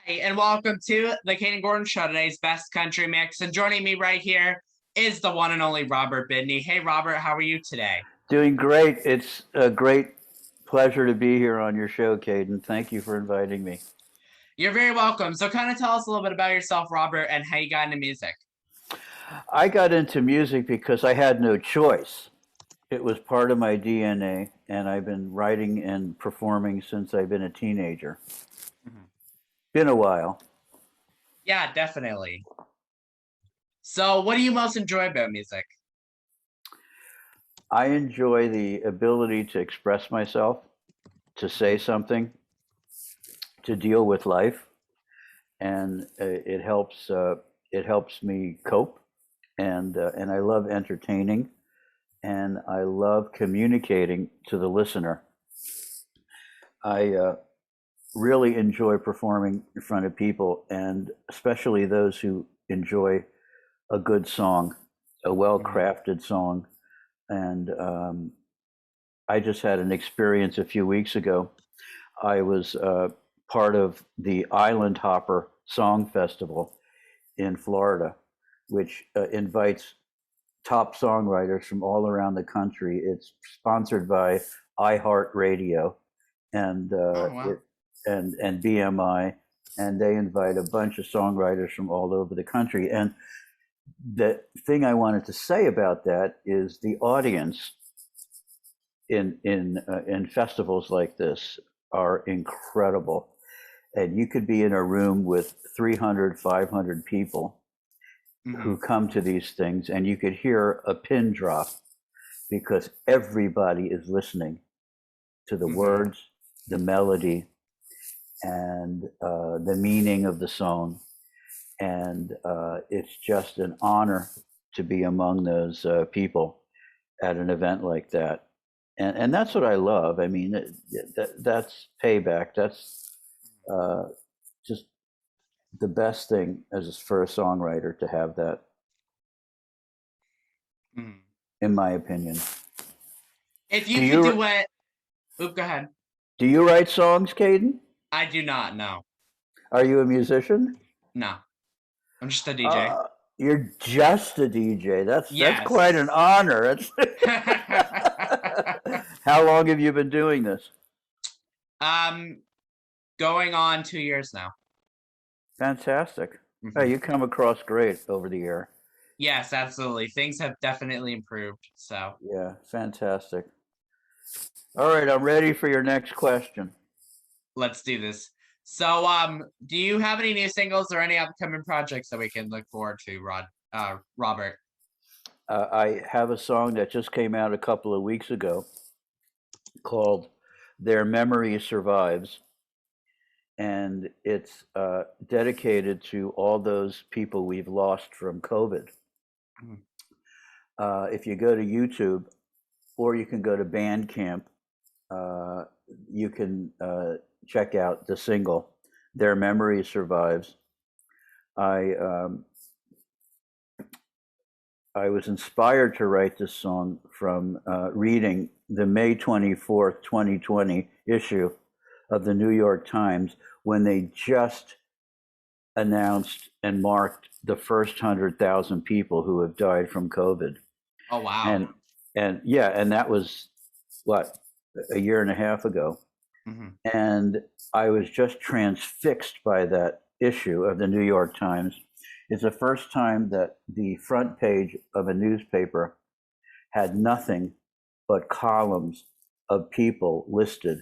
Hey, and welcome to the Kayden Show, today's best country mix. And joining me right here is the one and only Robert Bidney. Hey, Robert, how are you today? Doing great. It's a great pleasure to be here on your show, Kayden. Thank you for inviting me. You're very welcome. So, kind of tell us a little bit about yourself, Robert, and how you got into music. I got into music because I had no choice. It was part of my DNA, and I've been writing and performing since I've been a teenager. Mhm. Been a while. Yeah, definitely. So, what do you most enjoy about music? I enjoy the ability to express myself, to say something, to deal with life, and it helps me cope. And I love entertaining, and I love communicating to the listener. I really enjoy performing in front of people, and especially those who enjoy a good song, a well Mhm. crafted song. And I just had an experience a few weeks ago. I was part of the Island Hopper Song Festival in Florida, which invites top songwriters from all around the country. It's sponsored by iHeartRadio and Oh, wow. and BMI, and they invite a bunch of songwriters from all over the country. And the thing I wanted to say about that is the audience in festivals like this are incredible. And you could be in a room with 300, 500 people who Hmm. come to these things, and you could hear a pin drop because everybody is listening to the Hmm. words, the melody, and the meaning of the song. And it's just an honor to be among those people at an event like that. And that's what I love. I mean, that's payback. That's uh, just the best thing as for a songwriter to have that, Hmm. in my opinion. If Do you could you do it, oop, go ahead. do you write songs, Caden? I do not. No, Are you a musician? no. I'm just a DJ. Uh, you're just a DJ. That's quite an Yes. honor. It's How long have you been doing this? um, Going on 2 years now. Fantastic. Oh, Hmm. you come across great over the air. Yes, absolutely. Things have definitely improved. So Yeah, fantastic. All right, I'm ready for your next question. let's do this. So, do you have any new singles or any upcoming projects that we can look forward to, Robert? I have a song that just came out a couple of weeks ago called "Their Memory Survives," and it's dedicated to all those people we've lost from COVID. Mhm. If you go to YouTube, or you can go to Bandcamp, uh, you can check out the single "Their Memory Survives." I um, I was inspired to write this song from reading the May 24th, 2020 issue of the New York Times when they just announced and marked the first 100,000 people who have died from COVID. Oh, wow. And and yeah, and that was what, a year and a half ago. Hmm. And I was just transfixed by that issue of the New York Times. It's the first time that the front page of a newspaper had nothing but columns of people listed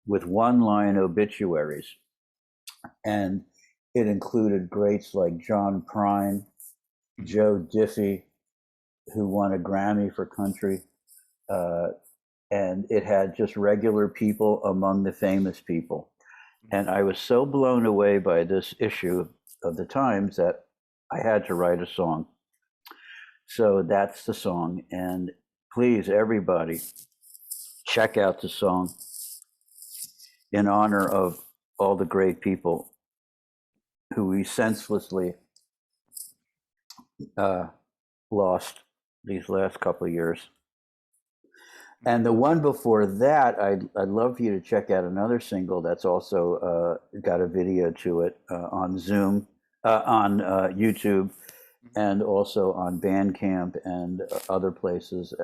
with one line obituaries. And it included greats like John Prine, Hmm. Joe Diffie, who won a Grammy for country. Uh, and it had just regular people among the famous people. And I was so blown away by this issue of the Times that I had to write a song. So that's the song. And please, everybody, check out the song in honor of all the great people who we senselessly uh, lost these last couple of years. And the one before that, I'd love for you to check out another single that's also got a video to it on Zoom, on YouTube, and also on Bandcamp and other places.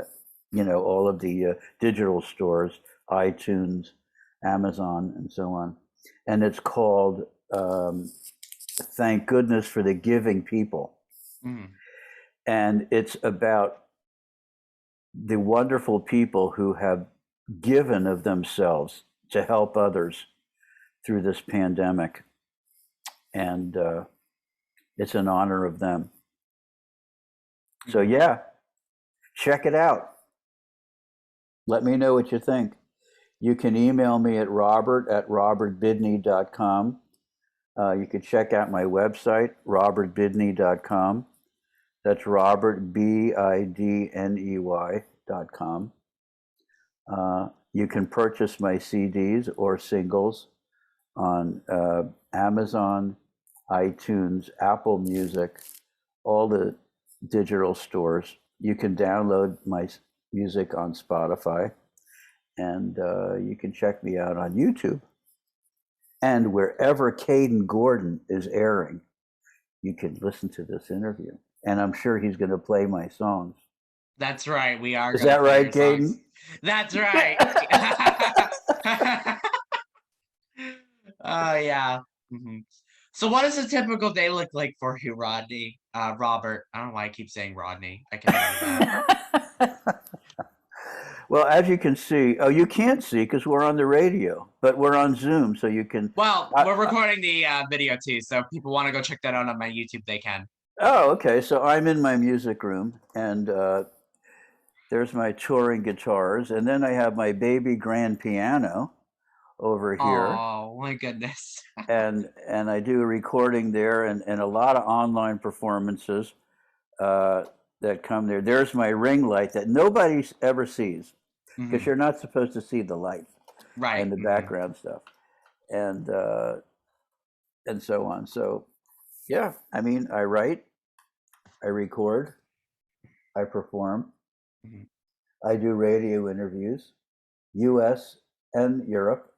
All of the digital stores, iTunes, Amazon, and so on. And it's called "Thank Goodness for the Giving People," and it's about the wonderful people who have given of themselves to help others through this pandemic. And it's in honor of them. So, yeah, check it out. Let me know what you think. You can email me at robert@robertbidney.com. You can check out my website, robertbidney.com. That's Robert, BIDNEY.com. You can purchase my CDs or singles on Amazon, iTunes, Apple Music, all the digital stores. You can download my music on Spotify, and you can check me out on YouTube. And wherever Kayden Gordon is airing, you can listen to this interview. And I'm sure he's going to play my songs. That's right. We are. Is that right, Kayden? That's right. Oh, yeah. So what does a typical day look like for you, Rodney? Robert. I don't know why I keep saying Rodney. I can remember that. Well, as you can see, you can't see because we're on the radio, but we're on Zoom, so you can. Well, we're recording the video too, so if people want to go check that out on my YouTube, they can. Oh, okay. So I'm in my music room, and there's my touring guitars, and then I have my baby grand piano over here. Oh, my goodness. and I do a recording there, and a lot of online performances that come there. There's my ring light that nobody ever sees because you're not supposed to see the light, right, and the background stuff, and so on. So, yeah, I mean, I write, I record, I perform, I do radio interviews, U.S. and Europe.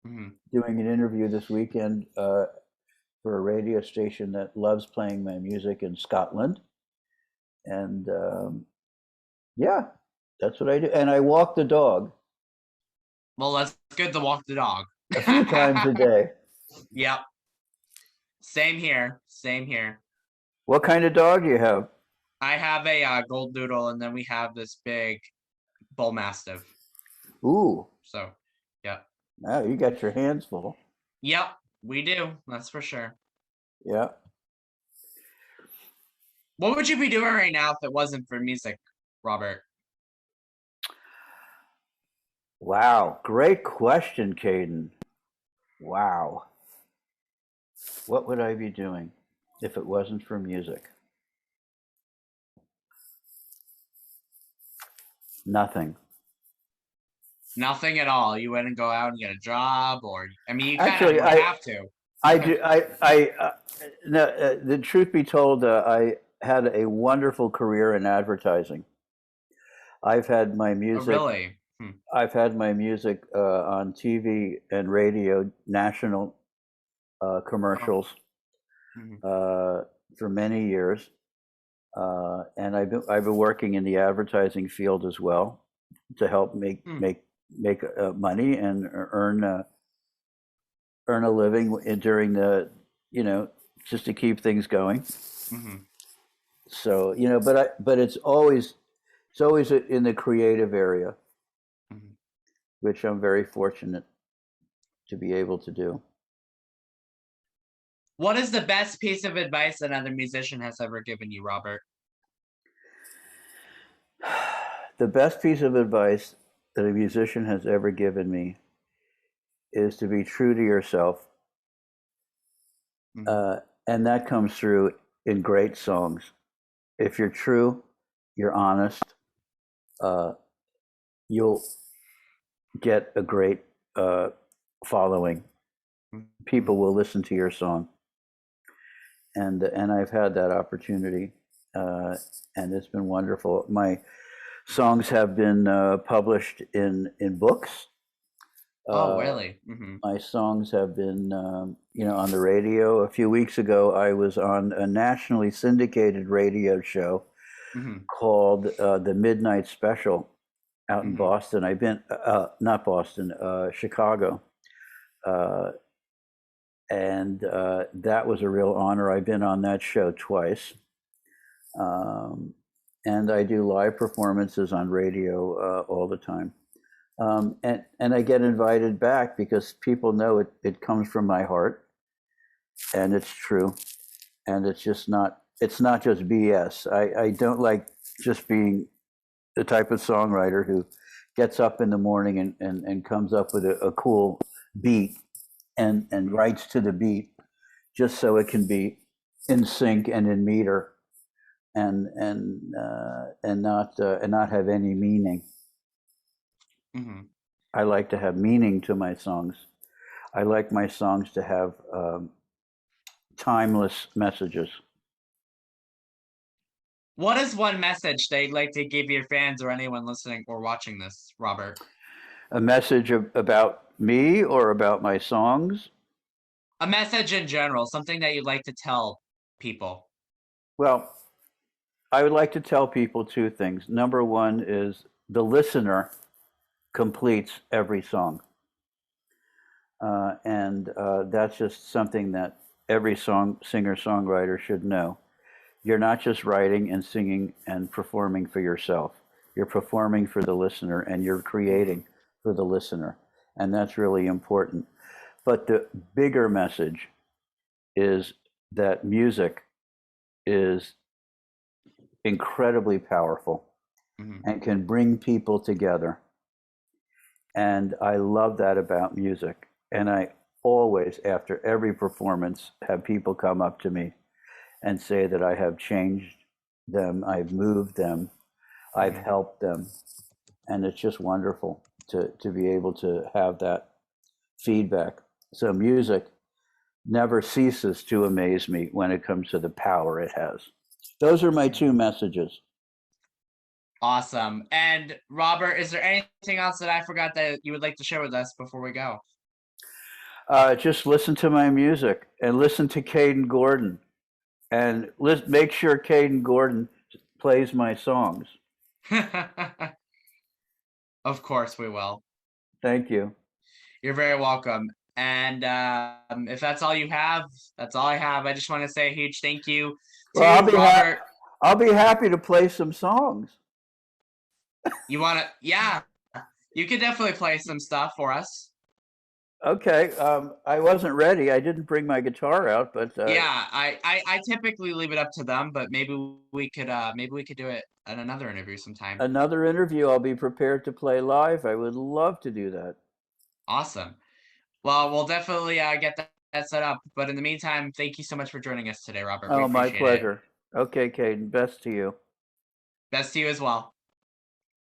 Doing an interview this weekend for a radio station that loves playing my music in Scotland. And yeah, that's what I do. And I walk the dog. Well, that's good to walk the dog. A few times a day. Yep. Same here. Same here. What kind of dog do you have? I have a gold doodle, and then we have this big bull mastiff. Ooh. So, yeah. Wow, you got your hands full. Yep, we do. That's for sure. Yeah. What would you be doing right now if it wasn't for music, Robert? Wow, great question, Kayden. Wow. What would I be doing if it wasn't for music? Nothing. Nothing at all. You wouldn't go out and get a job, or I mean, you Actually, kind of have to. I do. No, the truth be told, I had a wonderful career in advertising. I've had my music. Oh, really? I've had my music on TV and radio, national commercials for many years, and I've been working in the advertising field as well to help make money and earn a living during the, just to keep things going. So, but it's always in the creative area, which I'm very fortunate to be able to do. What is the best piece of advice another musician has ever given you, Robert? The best piece of advice that a musician has ever given me is to be true to yourself. And that comes through in great songs. If you're true, you're honest, you'll get a great following. People will listen to your song. And I've had that opportunity, and it's been wonderful. Songs have been published in books. Oh, Uh, really? Mm-hmm. my songs have been, on the radio. A few weeks ago, I was on a nationally syndicated radio show Mm-hmm. called The Midnight Special out in Mm-hmm. Boston. I've been, not Boston, Chicago. Uh, and that was a real honor. I've been on that show twice. Um, and I do live performances on radio all the time. And I get invited back because people know it comes from my heart and it's true. And it's not just BS. I don't like just being the type of songwriter who gets up in the morning and comes up with a cool beat and writes to the beat just so it can be in sync and in meter and not have any meaning. Mm-hmm. I like to have meaning to my songs. I like my songs to have timeless messages. What is one message that you'd like to give your fans or anyone listening or watching this, Robert? A message about me or about my songs? A message in general, something that you'd like to tell people. Well, I would like to tell people two things. Number one is the listener completes every song. And that's just something that every singer-songwriter should know. You're not just writing and singing and performing for yourself. You're performing for the listener and you're creating for the listener. And that's really important. But the bigger message is that music is incredibly powerful Mm-hmm. and can bring people together. And I love that about music. And I always, after every performance, have people come up to me and say that I have changed them, I've moved them, I've helped them. And it's just wonderful to be able to have that feedback. So music never ceases to amaze me when it comes to the power it has. Those are my two messages. Awesome. And Robert, is there anything else that I forgot that you would like to share with us before we go? Just listen to my music and listen to Kayden Gordon and make sure Kayden Gordon plays my songs. Of course we will. Thank you. You're very welcome. And if that's all you have, that's all I have. I just want to say a huge thank you to Well, Robert. I'll be happy to play some songs. You want to? Yeah, you could definitely play some stuff for us. Okay. I wasn't ready. I didn't bring my guitar out, but Yeah, I typically leave it up to them, but maybe we could do it at another interview sometime. another interview, I'll be prepared to play live. I would love to do that. Awesome. Well, we'll definitely get that set up. But in the meantime, thank you so much for joining us today, Robert. We Oh, my appreciate it. pleasure. Okay, Kayden. Best to you. Best to you as well.